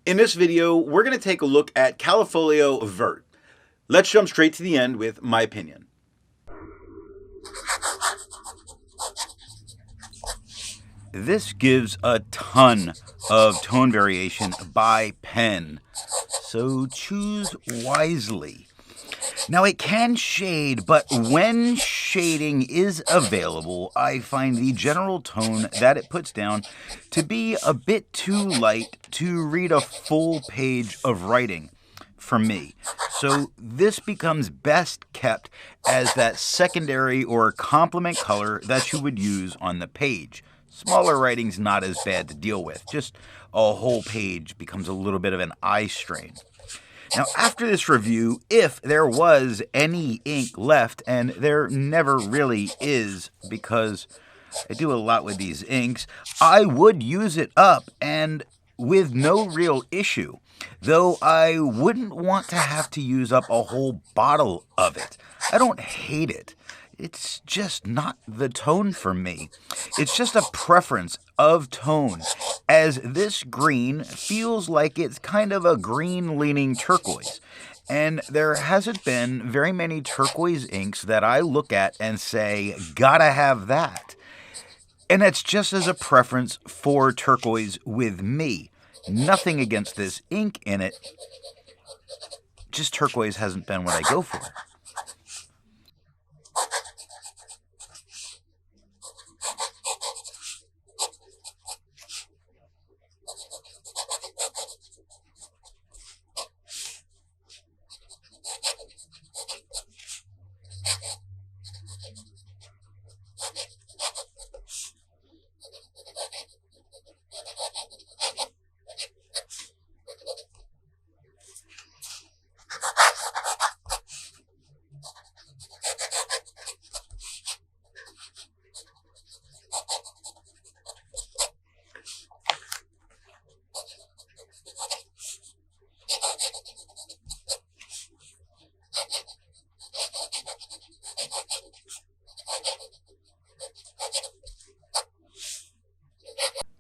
In this video, we're going to take a look at Callifolio Vert. Let's jump straight to the end with my opinion. This gives a ton of tone variation by pen, so choose wisely. Now it can shade, but when shading is available, I find the general tone that it puts down to be a bit too light to read a full page of writing for me. So this becomes best kept as that secondary or complement color that you would use on the page. Smaller writing's not as bad to deal with, just a whole page becomes a little bit of an eye strain. Now, after this review, if there was any ink left, and there never really is because I do a lot with these inks, I would use it up and with no real issue, though I wouldn't want to have to use up a whole bottle of it. I don't hate it. It's just not the tone for me. It's just a preference of tone, as this green feels like it's kind of a green-leaning turquoise. And there hasn't been very many turquoise inks that I look at and say, gotta have that. And that's just as a preference for turquoise with me. Nothing against this ink in it, just turquoise hasn't been what I go for.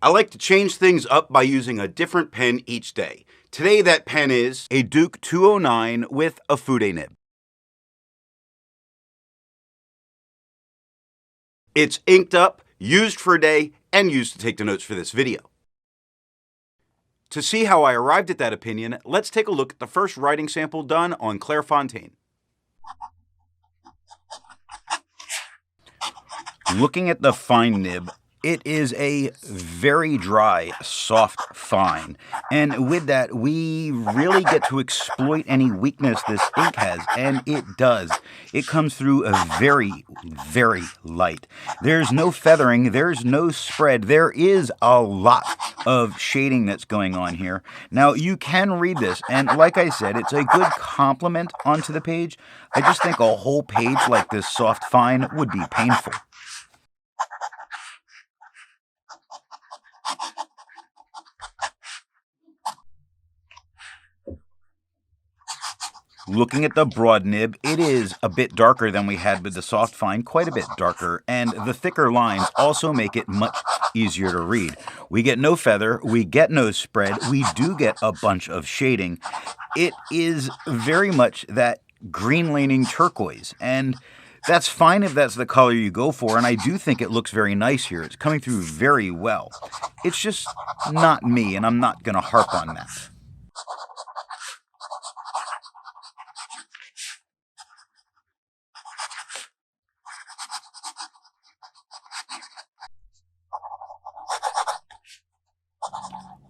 I like to change things up by using a different pen each day. Today that pen is a Duke 209 with a Fude nib. It's inked up, used for a day, and used to take the notes for this video. To see how I arrived at that opinion, let's take a look at the first writing sample done on Clairfontaine. Looking at the fine nib, it is a very dry, soft fine. And with that, we really get to exploit any weakness this ink has, and it does. It comes through a very, very light. There's no feathering, there's no spread. There is a lot of shading that's going on here. Now, you can read this, and like I said, it's a good complement onto the page. I just think a whole page like this soft fine would be painful. Looking at the broad nib, it is a bit darker than we had with the soft fine, quite a bit darker, and the thicker lines also make it much easier to read. We get no feather, we get no spread, we do get a bunch of shading. It is very much that green-leaning turquoise, and that's fine if that's the color you go for, and I do think it looks very nice here. It's coming through very well. It's just not me, and I'm not going to harp on that.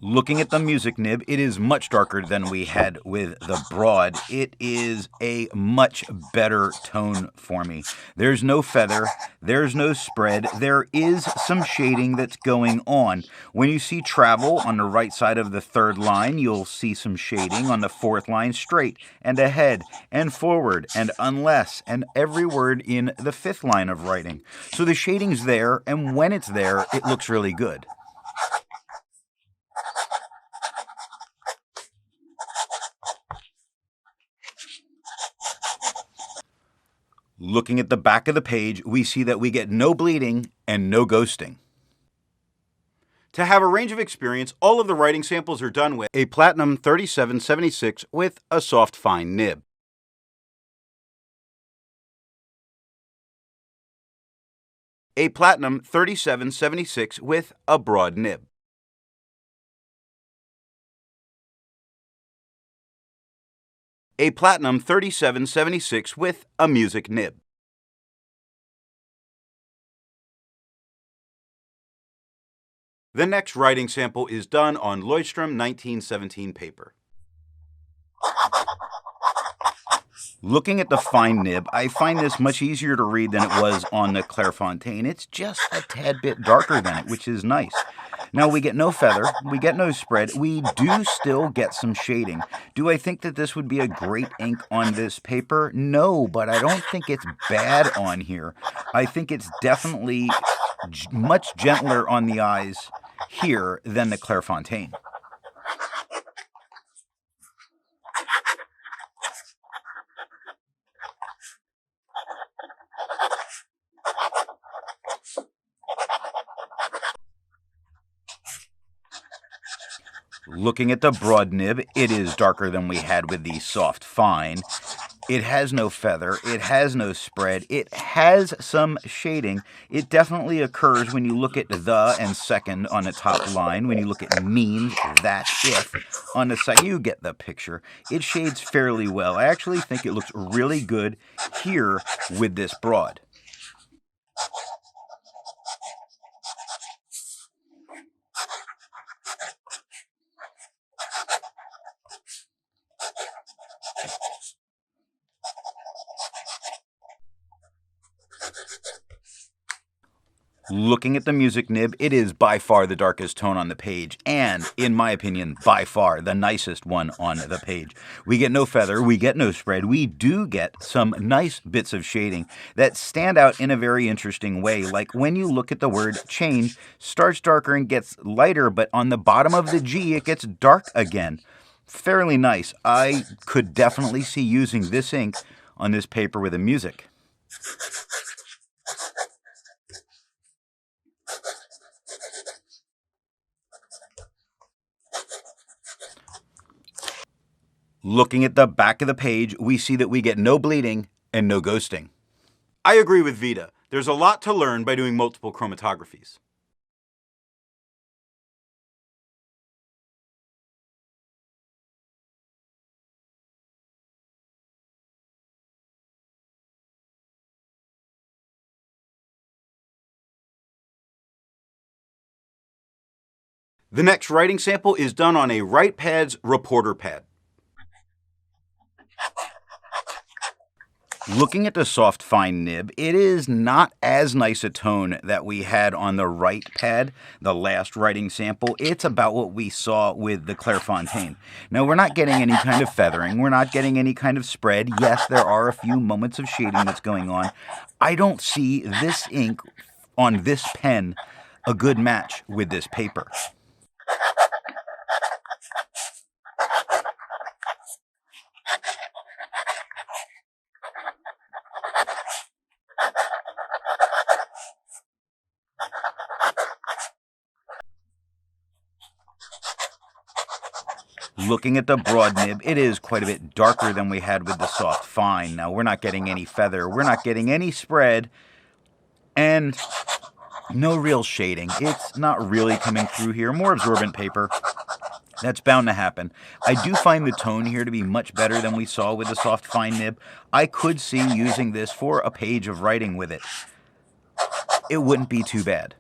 Looking at the music nib, it is much darker than we had with the broad. It is a much better tone for me. There's no feather, there's no spread, there is some shading that's going on. When you see travel on the right side of the third line, you'll see some shading on the fourth line straight and ahead and forward and unless and every word in the fifth line of writing. So the shading's there, and when it's there, it looks really good. Looking at the back of the page, we see that we get no bleeding and no ghosting. To have a range of experience, all of the writing samples are done with a Platinum 3776 with a soft fine nib. A Platinum 3776 with a broad nib. A Platinum 3776 with a music nib. The next writing sample is done on Leuchtturm 1917 paper. Looking at the fine nib, I find this much easier to read than it was on the Clairfontaine. It's just a tad bit darker than it, which is nice. Now, we get no feather, we get no spread, we do still get some shading. Do I think that this would be a great ink on this paper? No, but I don't think it's bad on here. I think it's definitely much gentler on the eyes here than the Clairfontaine. Looking at the broad nib, it is darker than we had with the soft fine. It has no feather, it has no spread, it has some shading. It definitely occurs when you look at the and second on the top line. When you look at means, that, if on the second, you get the picture. It shades fairly well. I actually think it looks really good here with this broad. Looking at the music nib, it is by far the darkest tone on the page, and, in my opinion, by far the nicest one on the page. We get no feather, we get no spread, we do get some nice bits of shading that stand out in a very interesting way, like when you look at the word change, starts darker and gets lighter, but on the bottom of the G it gets dark again. Fairly nice. I could definitely see using this ink on this paper with the music. Looking at the back of the page, we see that we get no bleeding and no ghosting. I agree with Vita. There's a lot to learn by doing multiple chromatographies. The next writing sample is done on a WritePad's reporter pad. Looking at the soft fine nib, it is not as nice a tone that we had on the WritePad, the last writing sample. It's about what we saw with the Clairfontaine. Now, we're not getting any kind of feathering. We're not getting any kind of spread. Yes, there are a few moments of shading that's going on. I don't see this ink on this pen a good match with this paper. Looking at the broad nib, it is quite a bit darker than we had with the soft fine. Now, we're not getting any feather, we're not getting any spread, and no real shading. It's not really coming through here. More absorbent paper. That's bound to happen. I do find the tone here to be much better than we saw with the soft fine nib. I could see using this for a page of writing with it. It wouldn't be too bad.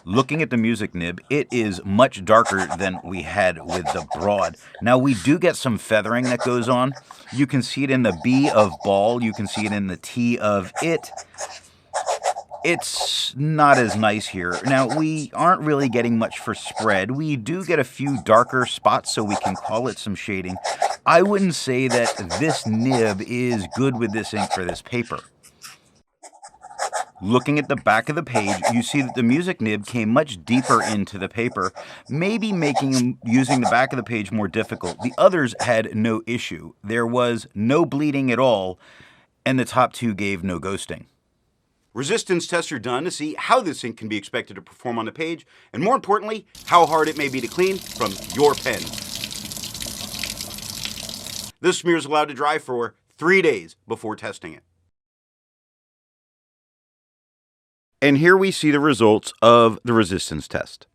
Looking at the music nib, it is much darker than we had with the broad. Now, we do get some feathering that goes on. You can see it in the B of ball. You can see it in the T of it. It's not as nice here. Now, we aren't really getting much for spread. We do get a few darker spots, so we can call it some shading. I wouldn't say that this nib is good with this ink for this paper. Looking at the back of the page, you see that the music nib came much deeper into the paper, maybe making using the back of the page more difficult. The others had no issue. There was no bleeding at all, and the top two gave no ghosting. Resistance tests are done to see how this ink can be expected to perform on the page, and more importantly, how hard it may be to clean from your pen. This smear is allowed to dry for 3 days before testing it. And here we see the results of the resistance test.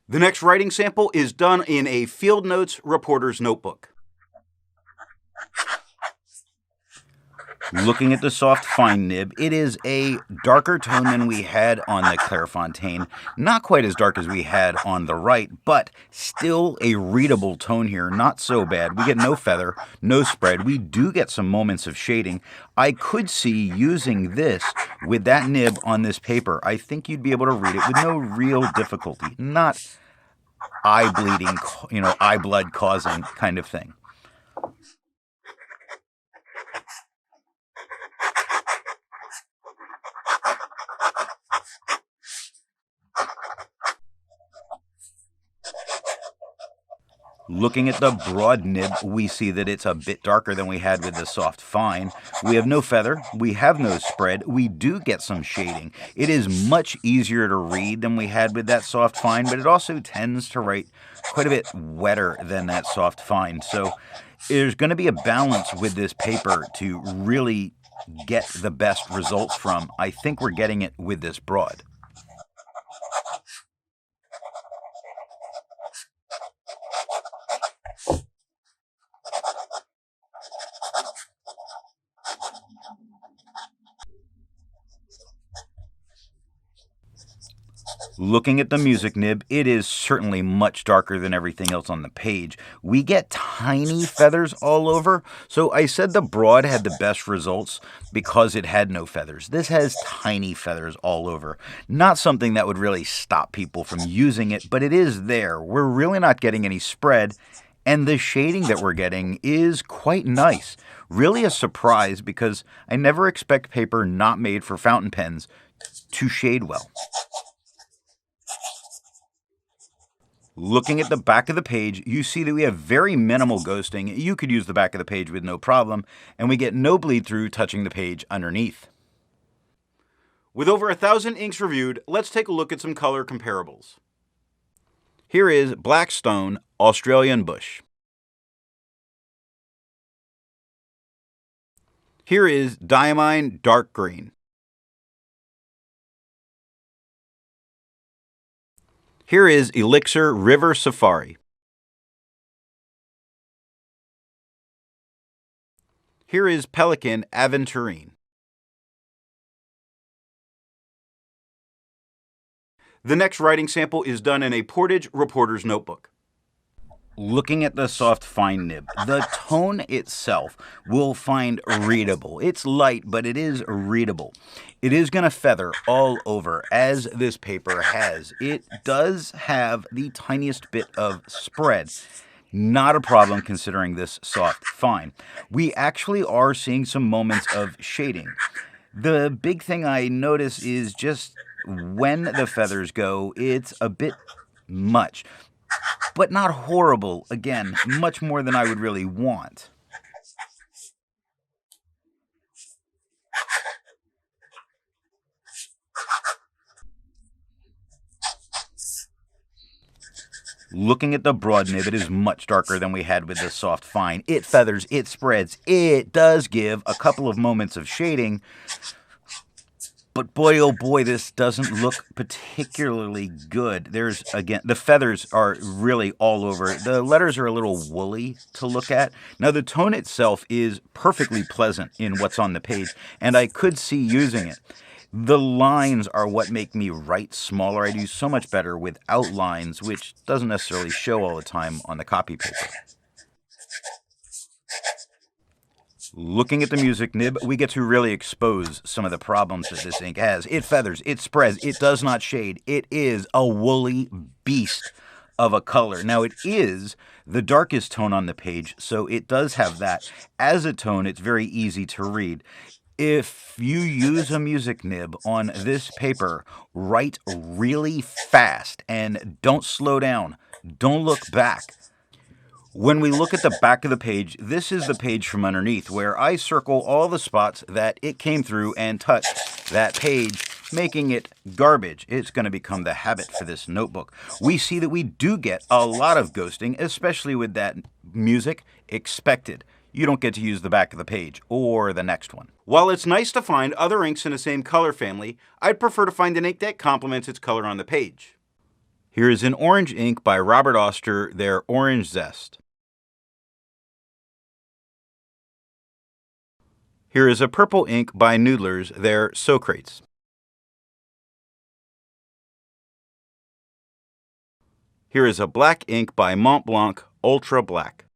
The next writing sample is done in a FieldNotes reporter's notebook. Looking at the soft fine nib, it is a darker tone than we had on the Clairfontaine. Not quite as dark as we had on the right, but still a readable tone here. Not so bad. We get no feather, no spread. We do get some moments of shading. I could see using this with that nib on this paper. I think you'd be able to read it with no real difficulty. Not eye bleeding, eye blood causing kind of thing. Looking at the broad nib, we see that it's a bit darker than we had with the soft fine. We have no feather, we have no spread, we do get some shading. It is much easier to read than we had with that soft fine, but it also tends to write quite a bit wetter than that soft fine. So there's going to be a balance with this paper to really get the best results from. I think we're getting it with this broad. Looking at the music nib, it is certainly much darker than everything else on the page. We get tiny feathers all over, so I said the broad had the best results because it had no feathers. This has tiny feathers all over. Not something that would really stop people from using it, but it is there. We're really not getting any spread, and the shading that we're getting is quite nice. Really a surprise because I never expect paper not made for fountain pens to shade well. Looking at the back of the page, you see that we have very minimal ghosting. You could use the back of the page with no problem, and we get no bleed through touching the page underneath. With over 1,000 inks reviewed, let's take a look at some color comparables. Here is Blackstone Australian Bush. Here is Diamine Dark Green. Here is Elixir River Safari. Here is Pelican Aventurine. The next writing sample is done in a Portage reporter's notebook. Looking at the soft fine nib, the tone itself will find readable. It's light, but it is readable. It is going to feather all over, as this paper has. It does have the tiniest bit of spread. Not a problem considering this soft fine. We actually are seeing some moments of shading. The big thing I notice is just when the feathers go, it's a bit much. But not horrible. Again, much more than I would really want. Looking at the broad nib, it is much darker than we had with the soft fine. It feathers, it spreads, it does give a couple of moments of shading. But boy, oh boy, this doesn't look particularly good. There's, again, the feathers are really all over. The letters are a little woolly to look at. Now, the tone itself is perfectly pleasant in what's on the page, and I could see using it. The lines are what make me write smaller. I do so much better without lines, which doesn't necessarily show all the time on the copy paper. Looking at the music nib, we get to really expose some of the problems that this ink has. It feathers, it spreads, it does not shade. It is a woolly beast of a color. Now, it is the darkest tone on the page, so it does have that. As a tone, it's very easy to read. If you use a music nib on this paper, write really fast and don't slow down. Don't look back. When we look at the back of the page, this is the page from underneath where I circle all the spots that it came through and touched that page, making it garbage. It's going to become the habit for this notebook. We see that we do get a lot of ghosting, especially with that music expected. You don't get to use the back of the page or the next one. While it's nice to find other inks in the same color family, I'd prefer to find an ink that complements its color on the page. Here is an orange ink by Robert Oster, their Orange Zest. Here is a purple ink by Noodlers, their Socrates. Here is a black ink by Mont Blanc, Ultra Black.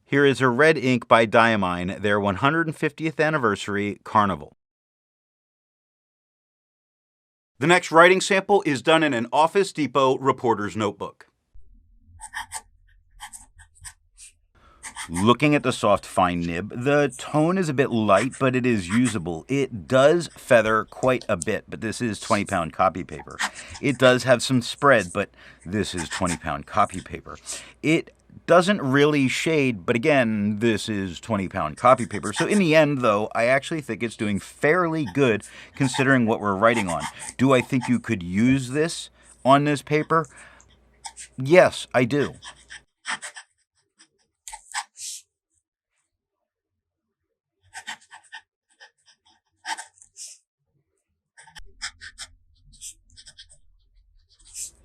Here is a red ink by Diamine, their 150th anniversary Carnival. The next writing sample is done in an Office Depot reporter's notebook. Looking at the soft fine nib, the tone is a bit light, but it is usable. It does feather quite a bit, but this is 20-pound copy paper. It does have some spread, but this is 20-pound copy paper. It doesn't really shade, but again, this is 20-pound copy paper. So in the end, though, I actually think it's doing fairly good considering what we're writing on. Do I think you could use this on this paper? Yes, I do.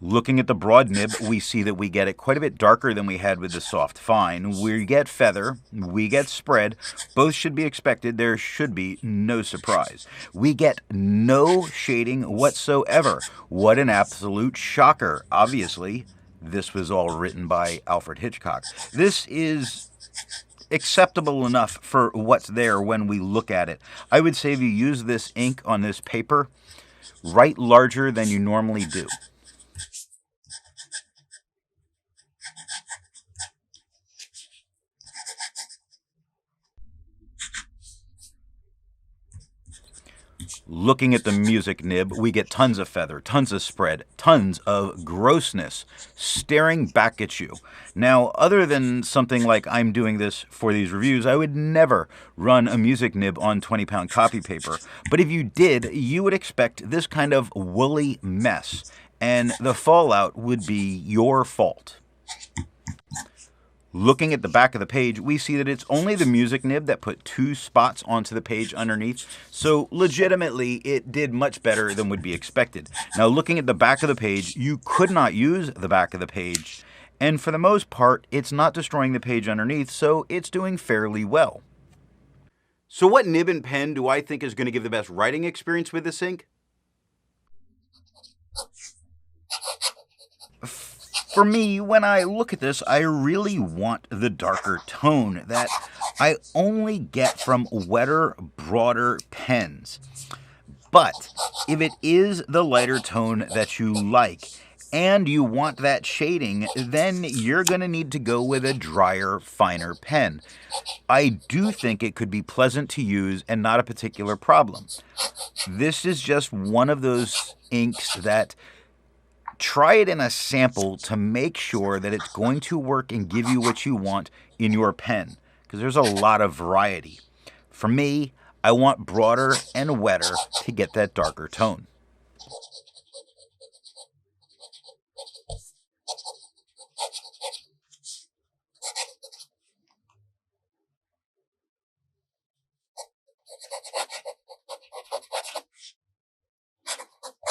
Looking at the broad nib, we see that we get it quite a bit darker than we had with the soft fine. We get feather, we get spread. Both should be expected. There should be no surprise. We get no shading whatsoever. What an absolute shocker. Obviously, this was all written by Alfred Hitchcock. This is acceptable enough for what's there when we look at it. I would say if you use this ink on this paper, write larger than you normally do. Looking at the music nib, we get tons of feather, tons of spread, tons of grossness staring back at you. Now, other than something like I'm doing this for these reviews, I would never run a music nib on 20-pound copy paper. But if you did, you would expect this kind of woolly mess, and the fallout would be your fault. Looking at the back of the page, we see that it's only the music nib that put 2 spots onto the page underneath, so legitimately it did much better than would be expected. Now looking at the back of the page, you could not use the back of the page, and for the most part, it's not destroying the page underneath, so it's doing fairly well. So what nib and pen do I think is going to give the best writing experience with this ink? For me, when I look at this, I really want the darker tone that I only get from wetter, broader pens. But if it is the lighter tone that you like, and you want that shading, then you're going to need to go with a drier, finer pen. I do think it could be pleasant to use and not a particular problem. This is just one of those inks that try it in a sample to make sure that it's going to work and give you what you want in your pen, because there's a lot of variety. For me, I want broader and wetter to get that darker tone.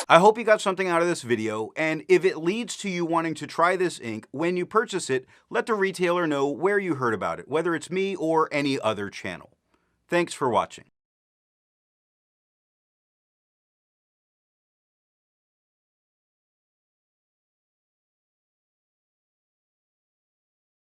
I hope you got something out of this video, and if it leads to you wanting to try this ink, when you purchase it, let the retailer know where you heard about it, whether it's me or any other channel. Thanks for watching.